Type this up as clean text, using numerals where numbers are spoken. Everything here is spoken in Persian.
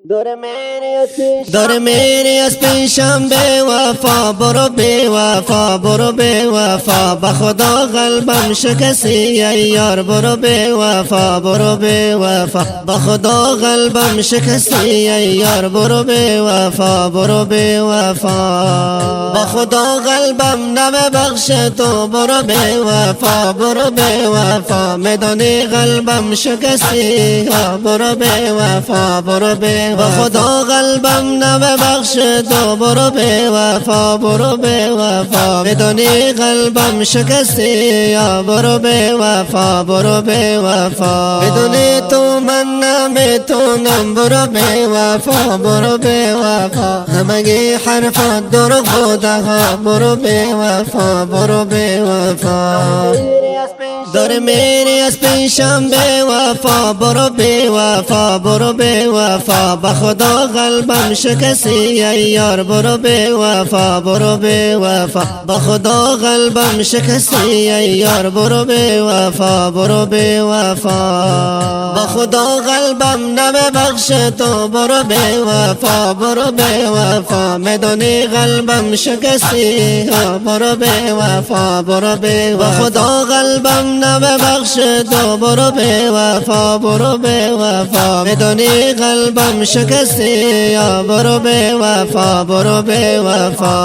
دور میری از پیشم بی وفا، برو بی وفا، برو بی وفا، با خدا قلبم شکستی ای یار، برو بی وفا، برو بی وفا، با خدا قلبم شکستی ای یار، برو بی وفا، برو بی وفا، با خدا قلبم نببخش تو، برو بی وفا، برو بی وفا، میدانی قلبم شکستی، برو بی وفا، برو بی وفا، خدا قلبم نببخش تو، برو بی وفا، برو بی وفا، میدانی قلبم شکستی، یا برو بی وفا، برو بی وفا، میدونی تو من نمیتونم، برو بی وفا، برو بی وفا، همگی حرفات دروغ ها، برو بی وفا، برو بی وفا، دور میری از پیشم بی وفا، برو بی وفا، برو بی وفا، با خدا قلبم شکستی ای یار، برو بی وفا، برو بی وفا، با خدا قلبم شکستی ای یار، برو بی وفا، برو بی وفا، با خدا قلبم نببخش تو، برو بی وفا، برو بی وفا، میدونی قلبم شکستی، برو بی وفا، برو بی وفا، خدا قلبم نببخش تو، برو بی وفا، برو بی وفا، میدونی قلبم شکستی، برو بی وفا، برو بی وفا.